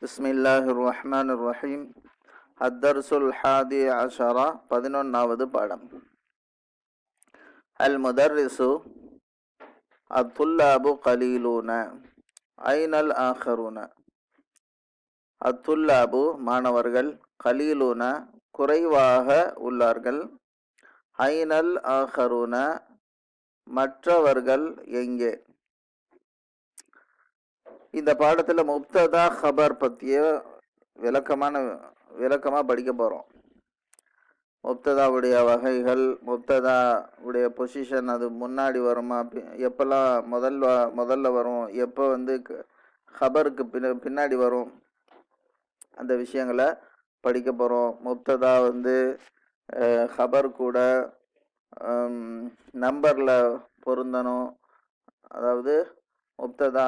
பிஸ்மில்லாஹிர் ரஹ்மானிர் ரஹீம். அத்தர்சுல் ஹாதி அஷரா, 11வது பாடம். அல் முதர்ரிசு அத்துல்லாபு கலீலூன ஐனல் ஆஹரூன. அத்துல்லாபு மாணவர்கள், கலீலூன குறைவாக உள்ளார்கள், ஐனல் ஆஹரூன மற்றவர்கள் எங்கே. இந்த பாடத்தில் முப்ததா ஹபர் பற்றிய விளக்கமாக படிக்க போகிறோம். முப்ததாவுடைய வகைகள், முப்ததாவுடைய பொசிஷன், அது முன்னாடி வருமா, எப்போல்லாம் முதல்ல வரும், எப்போ ஹபருக்கு பின்னாடி வரும், அந்த விஷயங்களை படிக்க போகிறோம். முப்ததா ஹபர் கூட நம்பரில் பொருந்தணும். அதாவது முப்ததா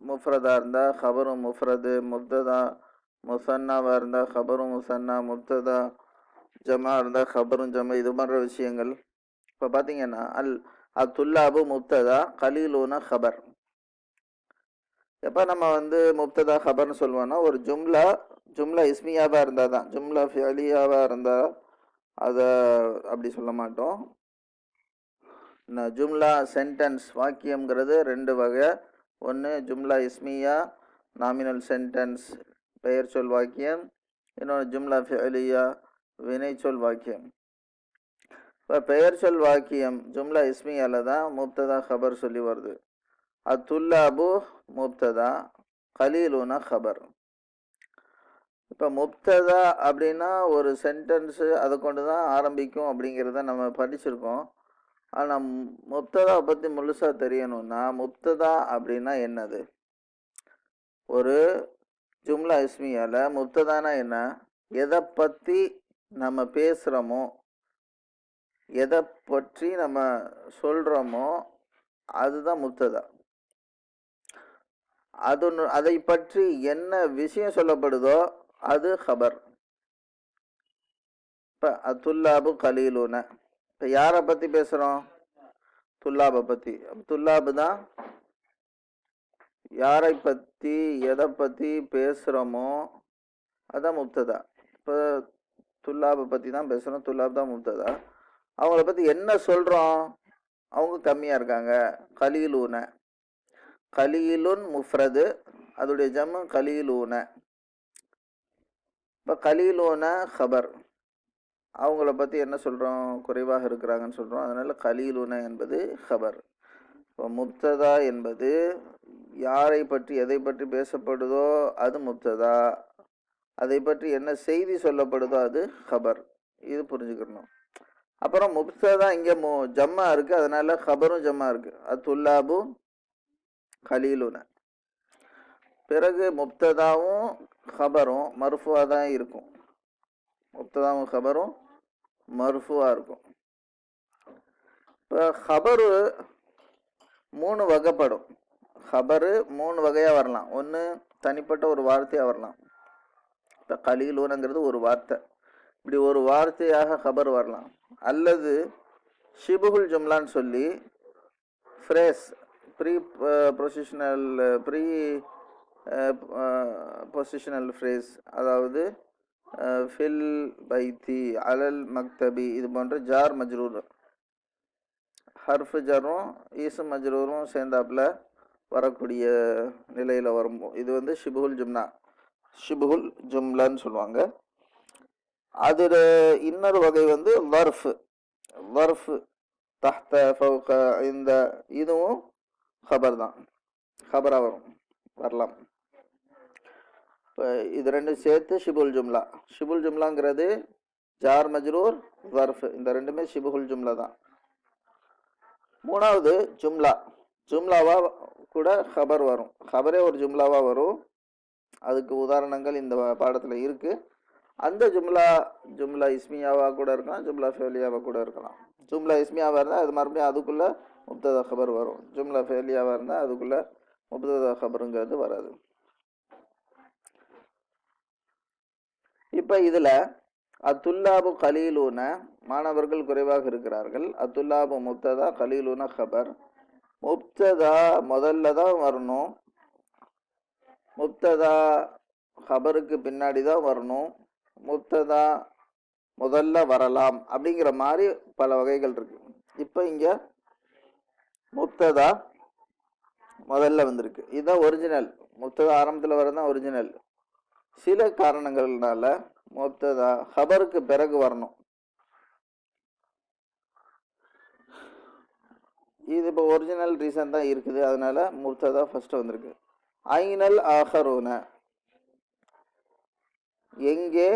முஃப்ரதா இருந்தால் ஹபரும் முஃப்ரது, முப்ததா முசன்னாவாக இருந்தால் ஹபரும் முசன்னா, முப்ததா ஜமா இருந்தால் ஹபரும் ஜமா, இது மாதிரி விஷயங்கள். இப்போ பார்த்தீங்கன்னா அத்துல்லாபு முப்ததா, கலீலூன ஹபர். எப்போ நம்ம முப்ததா ஹபர்னு சொல்லுவோன்னா, ஒரு ஜும்லா இஸ்மியாவாக இருந்தால் தான், ஜும்லா ஃபிஅலியாவாக இருந்தால் அதை அப்படி சொல்ல மாட்டோம். ஜும்லா சென்டென்ஸ் வாக்கியம்ங்கிறது ரெண்டு வகை. ஒன்று ஜும்லா இஸ்மியா, நாமினல் சென்டென்ஸ் பெயர் சொல் வாக்கியம். இன்னொன்று ஜும்லா ஃபிஅலியா, வினை சொல் வாக்கியம். இப்போ பெயர் சொல் வாக்கியம் ஜும்லா இஸ்மியால தான் முப்ததா ஹபர் சொல்லி வருது. அத்துல்லாபு முப்ததா, கலீலூன ஹபர். இப்போ முப்ததா அப்படின்னா ஒரு சென்டென்ஸு அதை கொண்டு தான் ஆரம்பிக்கும் அப்படிங்கிறத நம்ம படிச்சிருக்கோம். ஆனால் முப்ததாவை பற்றி முழுசாக தெரியணும்னா, முப்ததா அப்படின்னா என்னது? ஒரு ஜும்லா இஸ்மியால முப்ததானா என்ன? எதை பற்றி நம்ம பேசுகிறோமோ, எதை பற்றி நம்ம சொல்கிறோமோ அதுதான் முப்ததா. அதை பற்றி என்ன விஷயம் சொல்லப்படுதோ அது ஹபர். இப்போ அத்துல்லாபு கலீலூன, இப்போ யாரை பற்றி பேசுகிறோம்? துல்லாபை பற்றி. துல்லாபு தான் யாரை பற்றி எதை பற்றி பேசுகிறோமோ அதுதான் முப்ததா. இப்போ துல்லாபை பற்றி தான் பேசுகிறோம், துல்லாப் தான் முப்ததா. அவங்கள பற்றி என்ன சொல்கிறோம்? அவங்க கம்மியாக இருக்காங்க, கலீலூன. கலீலுன் முஃப்ரது, அதோடைய ஜம்மு கலீலூன. இப்போ கலீலூன ஹபர், அவங்கள பற்றி என்ன சொல்கிறோம்? குறைவாக இருக்கிறாங்கன்னு சொல்கிறோம். அதனால் கலீலூன என்பது ஹபர். இப்போ முப்ததா என்பது யாரை பற்றி எதை பற்றி பேசப்படுதோ அது முப்ததா, அதை பற்றி என்ன செய்தி சொல்லப்படுதோ அது ஹபர். இது புரிஞ்சுக்கணும். அப்புறம் முப்ததா இங்கே ஜம்மா இருக்குது, அதனால ஹபரும் ஜம்மா இருக்குது. அத்துல்லாபு கலீலூன. பிறகு முப்ததாவும் ஹபரும் மர்ஃபுவா தான் இருக்கும். முப்ததாவும் ஹபரும் மர்ஃபுவா இருக்கும். இப்போ ஹபரு 3 வகைப்படும். ஹபரு 3 வகையாக வரலாம். ஒன்று தனிப்பட்ட ஒரு வார்த்தையாக வரலாம். இப்போ கலீலூனங்கிறது ஒரு வார்த்தை, இப்படி ஒரு வார்த்தையாக ஹபர் வரலாம். அல்லது ஷிபுகுல் ஜும்லான்னு சொல்லி ஃப்ரேஸ், ப்ரீ பொசிஷனல் ஃப்ரேஸ், அதாவது ஃபில் பைத்தி, அலல் மக்தபி, இது போன்ற ஜார் மஜ்ரூர், ஹர்ஃபு ஜரும் ஈசு மஜ்ரூரும் சேர்ந்தாப்புல வரக்கூடிய நிலையில் வரும். இது ஷிபுகுல் ஜும்லான்னு சொல்லுவாங்க. அதில் இன்னொரு வகை வர்ஃப், தஹ்த, ஃபௌக, இந்த, இதுவும் ஹபர் தான், ஹபராக வரலாம். இப்போ இது ரெண்டும் சேர்த்து ஷிபுல் ஜும்லாங்கிறது ஜார் மஜ்ரூர் வர்ஃப், இந்த ரெண்டுமே ஷிபுல் ஜும்லா தான். மூணாவது ஜும்லாவா கூட ஹபர் வரும். ஹபரே ஒரு ஜும்லாவா வரும். அதுக்கு உதாரணங்கள் இந்த பாடத்தில் இருக்கு. அந்த ஜும்லா இஸ்மியாவா கூட இருக்கலாம், ஜும்லா ஃபேலியாவா கூட இருக்கலாம். ஜும்லா இஸ்மியாவா இருந்தால் அது மறுபடியும் அதுக்குள்ள முப்ததா ஹபர் வரும். ஜும்லா ஃபேலியாவா இருந்தால் அதுக்குள்ள முப்ததா ஹபருங்கிறது வராது. இப்போ இதில் அத்துல்லாபு கலீலூன, மாணவர்கள் குறைவாக இருக்கிறார்கள். அத்துல்லாபு முப்ததா, கலீலூன ஹபர். முப்ததா முதல்ல தான் வரணும். முப்ததா ஹபருக்கு பின்னாடி தான் வரணும், முப்ததா முதல்ல வரலாம் அப்படிங்கிற மாதிரி பல வகைகள் இருக்கு. இப்போ இங்க முப்ததா முதல்ல வந்திருக்கு, இதுதான் ஒரிஜினல். முப்ததா ஆரம்பத்தில் வரதான் ஒரிஜினல். சில காரணங்கள்னால முப்ததா ஹபருக்கு பிறகு வரணும். இது இப்போ ஒரிஜினல் ரீசன் தான் இருக்குது, அதனால முப்ததா ஃபர்ஸ்ட் வந்திருக்கு. ஐனல் ஆஹரூன, எங்கே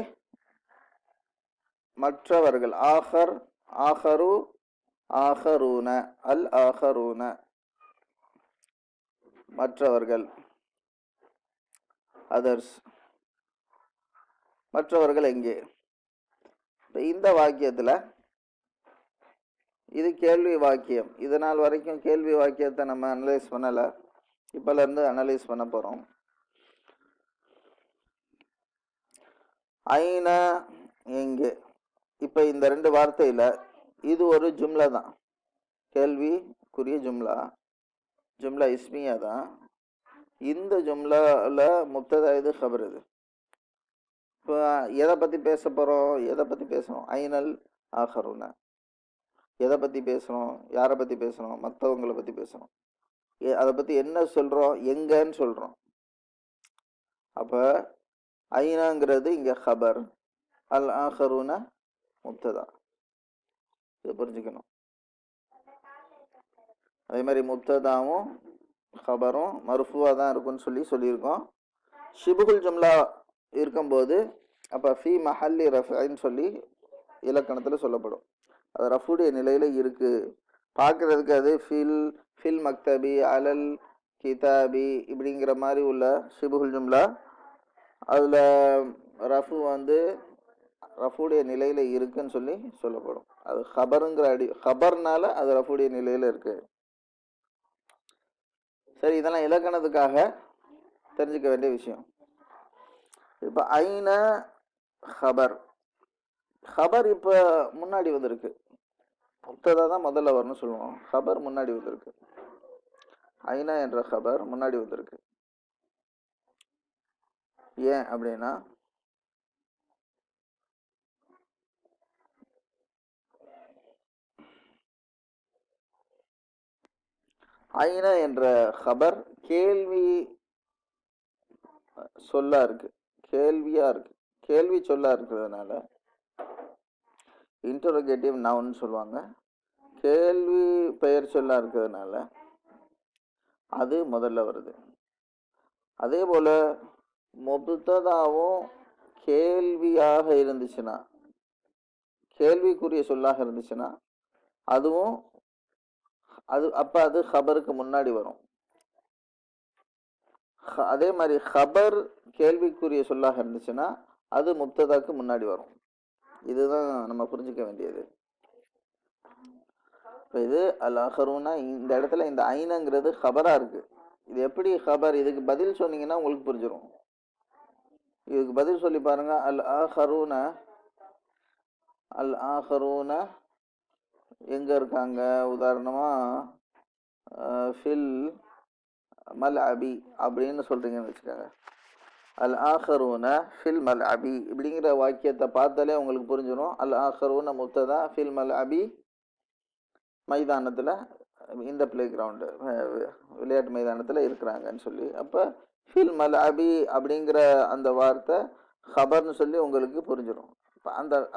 மற்றவர்கள். ஆஹர், ஆஹரு, ஆஹரூன, அல் ஆஹரூன மற்றவர்கள், அதர்ஸ், மற்றவர்கள் எங்கே. இந்த வாக்கியத்தில் இது கேள்வி வாக்கியம். இதனால் வரைக்கும் கேள்வி வாக்கியத்தை நம்ம அனலைஸ் பண்ணலை, இப்போலேருந்து அனலைஸ் பண்ண போகிறோம். ஐன எங்கே. இப்போ இந்த ரெண்டு வார்த்தையில் இது ஒரு ஜும்லா தான், கேள்விக்குரிய ஜும்லா, ஜும்லா இஸ்மியா தான். இந்த ஜும்லாவில் முப்ததா இது, ஹபர் இது. இப்போ எதை பற்றி பேச போகிறோம், எதை பற்றி பேசணும்? ஐனல் ஆஹரூன, எதை பற்றி பேசணும், யாரை பற்றி பேசணும்? மற்றவங்களை பற்றி பேசணும். அதை பற்றி என்ன சொல்கிறோம், எங்கன்னு சொல்கிறோம். அப்போ ஐனாங்கிறது இங்கே ஹபர், அல் ஆஹரூன முப்ததா, இதை புரிஞ்சுக்கணும். அதே மாதிரி முப்ததாவும் ஹபரும் மர்ஃபுவா தான் இருக்குன்னு சொல்லியிருக்கோம். ஷிபுகுல் ஜும்லா இருக்கும்போது அப்போ ஃபி மஹல்லி ரஃப்இன்னு சொல்லி இலக்கணத்தில் சொல்லப்படும். அது ரஃபுடைய நிலையில் இருக்குது. பார்க்குறதுக்கு அது ஃபில் மக்தபி, அலல் கிதாபி இப்படிங்கிற மாதிரி உள்ள ஷிபுகுல் ஜும்லா, அதில் ரஃபு ரஃபுடைய நிலையில் இருக்குன்னு சொல்லப்படும். அது ஹபருங்கிற ஹபர்னால அது ரஃபுடைய நிலையில் இருக்கு. சரி, இதெல்லாம் இலக்கணத்துக்காக தெரிஞ்சுக்க வேண்டிய விஷயம். இப்போ ஐன ஹபர், ஹபர் இப்போ முன்னாடி வந்திருக்கு. முப்ததா தான் முதல்ல வரணும்னு சொல்லுவோம், ஹபர் முன்னாடி வந்திருக்கு. ஐனா என்ற ஹபர் முன்னாடி வந்திருக்கு. ஏன் அப்படின்னா ஐனா என்ற ஹபர் கேள்வி சொல்லா இருக்கு, கேள்வியா இருக்கு. கேள்வி சொல்லா இருக்கிறதுனால இன்டரோகேட்டிவ் நவுன்னு சொல்லுவாங்க. கேள்வி பெயர் சொல்லா இருக்கிறதுனால அது முதல்ல வருது. அதே போல முப்ததாவும் கேள்வியாக இருந்துச்சுன்னா, கேள்விக்குரிய சொல்லாக இருந்துச்சுன்னா அதுவும் அப்போ அது ஹபருக்கு முன்னாடி வரும். அதே மாதிரி ஹபர் கேள்விக்குரிய சொல்லாக இருந்துச்சுன்னா அது முப்ததாக்கு முன்னாடி வரும். இதுதான் நம்ம புரிஞ்சுக்க வேண்டியது. இப்போ இது அல் ஆஹரூனா, இந்த இடத்துல இந்த ஐனங்கிறது ஹபரா இருக்கு. இது எப்படி ஹபர்? இதுக்கு பதில் சொன்னீங்கன்னா உங்களுக்கு புரிஞ்சிடும். இதுக்கு பதில் சொல்லி பாருங்க. அல் ஆஹரூன, அல் ஆஹரூன எங்க இருக்காங்க? உதாரணமா ஃபில் மல்அபி அப்படின்னு சொல்றீங்கன்னு வச்சுக்கோங்க. அல் ஆஹரூன ஃபில் மல்அபி இப்படிங்கிற வாக்கியத்தை பார்த்தாலே உங்களுக்கு புரிஞ்சிடும். அல் ஆஹரூன முப்ததா, ஃபில் மல்அபி மைதானத்தில், இந்த பிளே கிரவுண்டு விளையாட்டு மைதானத்தில் இருக்கிறாங்கன்னு சொல்லி. அப்போ ஃபில் மல்அபி அப்படிங்கிற அந்த வார்த்தை ஹபர்னு சொல்லி உங்களுக்கு புரிஞ்சிடும். இப்போ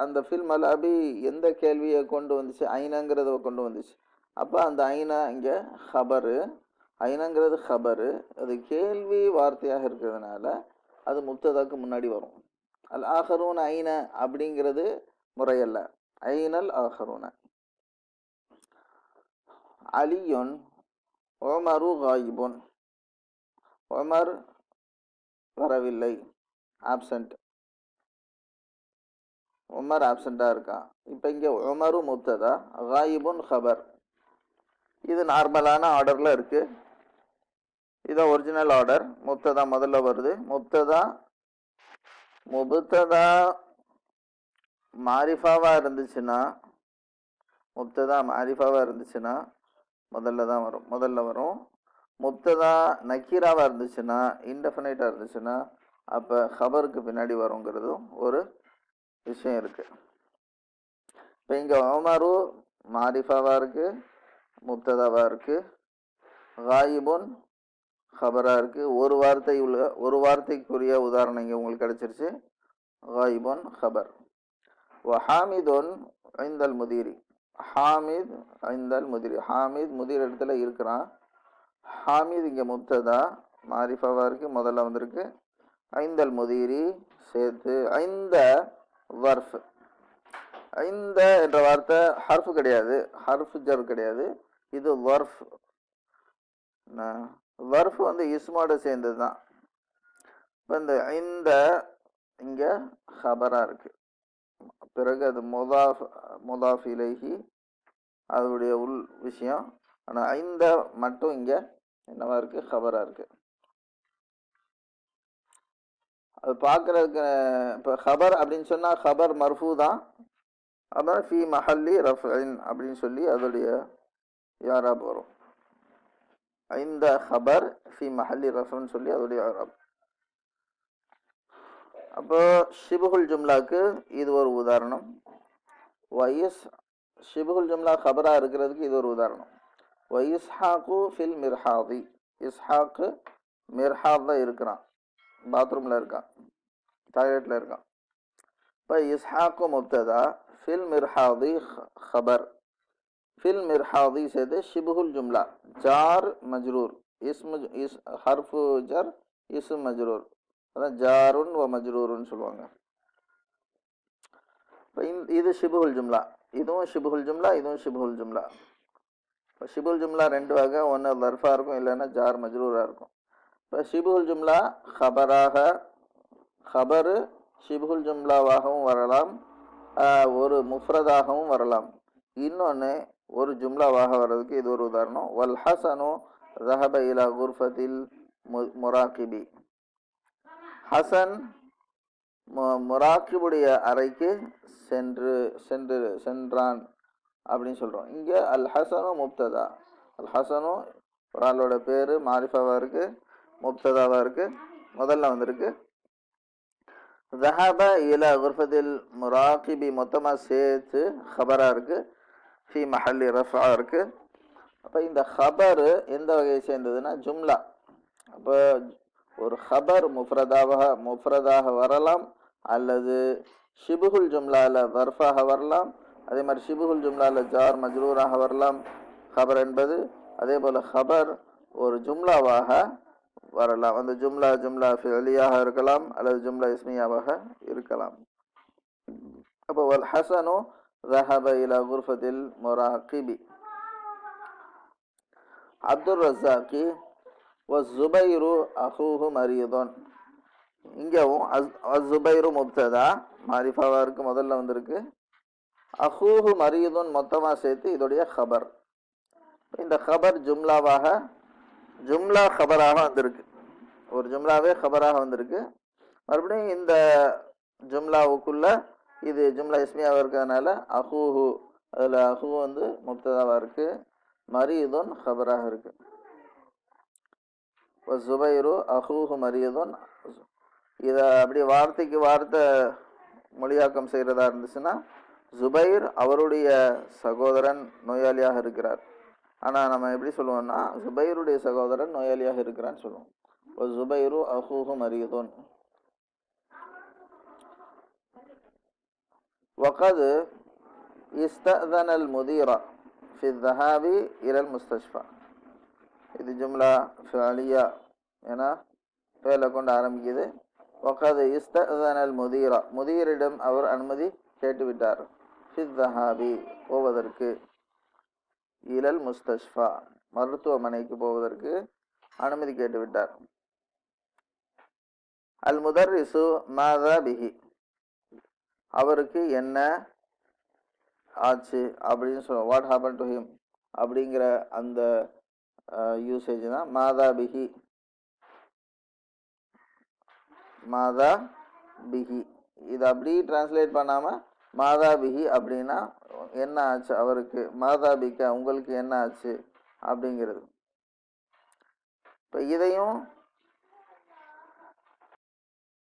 அந்த ஃபில் மல்அபி எந்த கேள்வியை கொண்டு வந்துச்சு? ஐனாங்கிறத கொண்டு வந்துச்சு. அப்போ அந்த ஐனா இங்கே ஹபரு, ஐனாங்கிறது ஹபரு, அது கேள்வி வார்த்தையாக இருக்கிறதுனால அது முப்ததாக்கு முன்னாடி வரும். அல் ஆஹரூன ஐன அப்படிங்கிறது முறையல்ல. ஐனல் ஆஹரூன. அலியுன் உமரு காயிபுன், உமர் வரவில்லை, ஆப்சண்ட், உமர் ஆப்சண்டாக இருக்கான். இப்போ இங்கே உமரு முப்ததா, காயிபுன் ஹபர். இது நார்மலான ஆர்டரில் இருக்குது. இதான் ஒரிஜினல் ஆர்டர். முப்ததா முதல்ல வருது. முப்ததா மாரிஃபாவாக இருந்துச்சுன்னா, முப்ததா மாரிஃபாவாக இருந்துச்சுன்னா முதல்ல வரும். முப்ததா நக்கீராவாக இருந்துச்சுன்னா, இன்டெஃபினைட்டாக இருந்துச்சுன்னா, அப்போ ஹபருக்கு பின்னாடி வருங்கிறதும் ஒரு விஷயம் இருக்குது. இப்போ இங்கே உமரு மாரிஃபாவாக இருக்குது, முப்ததாவாக இருக்குது, காயிபுன் ஹபராக இருக்குது. ஒரு வார்த்தைக்குரிய உதாரணம் இங்கே உங்களுக்கு கிடச்சிருச்சு. காயிபுன் ஹபர். ஹாமிதுன் ஐந்தல் முதிரி. ஹாமித் ஐந்தல் முதிரி. ஹாமித் முதிர் இடத்துல இருக்கிறான். ஹாமித் இங்கே முப்ததா மாரிஃபாவாக இருக்குது, முதல்ல வந்திருக்கு. ஐந்தல் முதிரி சேர்த்து ஐந்த வர்ஃப். ஐந்த என்ற வார்த்தை ஹர்ஃப் கிடையாது, ஹர்ஃப் ஜர் கிடையாது, இது வர்ஃப். வர்ஃப் வந்து இஸ்மோட சேர்ந்தது தான். இப்போ இந்த இங்கே ஹபராக இருக்குது. பிறகு அது முதாஃப் இலைஹி அதனுடைய உள் விஷயம். ஆனால் ஐந்த மட்டும் இங்கே என்னவா இருக்குது? ஹபராக இருக்குது. அது பார்க்குறதுக்கு இப்போ ஹபர் அப்படின்னு சொன்னால் ஹபர் மர்ஃபூ தான். அப்புறம் ஃபி மஹல்லி ரஃப்இன் அப்படின்னு சொல்லி அதோடைய யாராப் வரும். இந்த ஹபர் ஃபி மஹல்லி ரஃப்ன்னு சொல்லி அதோடைய யாராப். அப்போ ஷிபுல் ஜும்லாக்கு இது ஒரு உதாரணம். ஷிபுல் ஜும்லா ஹபராக இருக்கிறதுக்கு இது ஒரு உதாரணம். இஸ்ஹாக்கு ஃபில் மிர்ஹாதி. இஸ்ஹாக்கு மிர்ஹாத் தான் இருக்கிறான், பாத்ரூமில் இருக்கான், டாய்லெட்டில் இருக்கான். இப்போ இஸ்ஹாக்கு முப்ததா, ஃபில் மிர்ஹாதி ஹபர். ஃபில் மிர்ஹாதி சேர்த்து ஷிபுல் ஜும்லா ஜார் மஜ்ரூர். ஹர்ஃபு ஜர் இஸ்ம் மஜ்ரூர், அதான் ஜாருன் வ மஜ்ரூருன்னு சொல்லுவாங்க. இப்போ இது ஷிபுல் ஜும்லா, இதுவும் ஷிபுல் ஜும்லா, இதுவும் ஷிபுல் ஜும்லா. இப்போ ஷிபுல் ஜும்லா ரெண்டு வகை, ஒன்று லர்ஃபாக இருக்கும், இல்லைன்னா ஜார் மஜ்ரூராக இருக்கும். இப்போ ஷிபுல் ஜும்லா ஹபரு ஷிபுல் ஜும்லாவாகவும் வரலாம், ஒரு முஃப்ரதாகவும் வரலாம். இன்னொன்று ஒரு ஜும்லாவாக வர்றதுக்கு இது ஒரு உதாரணம். வல் ஹசனு ذهب إلى غرفة المراقب. ஹசன் முராக்கிபுடைய அறைக்கு சென்றான் அப்படின்னு சொல்கிறோம். இங்கே அல் ஹசனு முப்ததா. அல் ஹசனு ஒரு ஆளோட பேர் மாரிஃபாவாக இருக்குது, முப்ததாவாக இருக்குது, முதல்ல வந்திருக்கு. ذهب إلى غرفة المراقب மொத்தமாக சேர்த்து ஹபராக இருக்குது, ஃபி மஹல்லி ரஃபா இருக்குது. அப்போ இந்த ஹபர் எந்த வகையை சேர்ந்ததுன்னா ஜும்லா. அப்போ ஒரு ஹபர் முஃப்ரதாக வரலாம், அல்லது ஷிபுல் ஜும்லாவில் வர்ஃபாக வரலாம். அதே மாதிரி ஷிபுல் ஜும்லாவில் ஜார் மஜ்ரூராக வரலாம் ஹபர் என்பது. அதே போல் ஹபர் ஒரு ஜும்லாவாக வரலாம். அந்த ஜும்லா ஃபிஅலியாக இருக்கலாம், அல்லது ஜும்லா இஸ்மியாவாக இருக்கலாம். அப்போ வல் ஹசனு ذهب إلى غرفة المراقب. அப்துல் ரஸாக்கி வஸ்ஸுபைரு அஹூஹு மரீதுன். இங்கேவும் அஸ்ஸுபைரு முப்ததா மாரிஃபாவாக இருக்குது, முதல்ல வந்திருக்கு. அஹூஹு மரீதுன் மொத்தமாக சேர்த்து இதோடைய ஹபர். இந்த ஹபர் ஜும்லா ஹபராக வந்திருக்கு, ஒரு ஜும்லாவே ஹபராக வந்திருக்கு. மறுபடியும் இந்த ஜும்லாவுக்குள்ள இது ஜும்லா இஸ்மியாவாக இருக்கிறதுனால அஹூஹு, அதில் அஹூ வந்து முப்ததாவாக இருக்குது, மரீதுன் ஹபராக இருக்குது. ஜுபைரு அஹூஹு மரீதுன். இதை அப்படி வார்த்தைக்கு வார்த்தை மொழியாக்கம் செய்கிறதா இருந்துச்சுன்னா, ஜுபைர் அவருடைய சகோதரன் நோயாளியாக இருக்கிறார். ஆனால் நம்ம எப்படி சொல்லுவோம்னா, ஜுபைருடைய சகோதரன் நோயாளியாக இருக்கிறான்னு சொல்லுவோம். ஜுபைரு அஹூஹு மரீதுன். வகது இஸ்தஅதனல் முதீரா ஃபி الذهاب إلى المستشفى. இது ஜும்லா ஃபிஅலியா, ஏன்னா வேலை கொண்டு ஆரம்பிக்குது. வகது இஸ்தஅதனல் முதீரா, முதீரிடம் அவர் அனுமதி கேட்டுவிட்டார். ஃபி الذهاب போவதற்கு, இலல் முஸ்தஷ்ஃபா மருத்துவமனைக்கு போவதற்கு அனுமதி கேட்டுவிட்டார். அல் முதர்ரிசு மாதா பிஹி, அவருக்கு என்ன ஆச்சு அப்படின்னு சொல்ல, வாட் ஹேப்பன் டு ஹிம் அப்படிங்கிற அந்த யூசேஜ் தான் மாதா பிஹி. மாதா பிஹி இது அப்படி டிரான்ஸ்லேட் பண்ணாமல் மாதா பிஹி அப்படின்னா என்ன ஆச்சு அவருக்கு, மாதா பிகா உங்களுக்கு என்ன ஆச்சு அப்படிங்கிறது. இப்போ இதையும்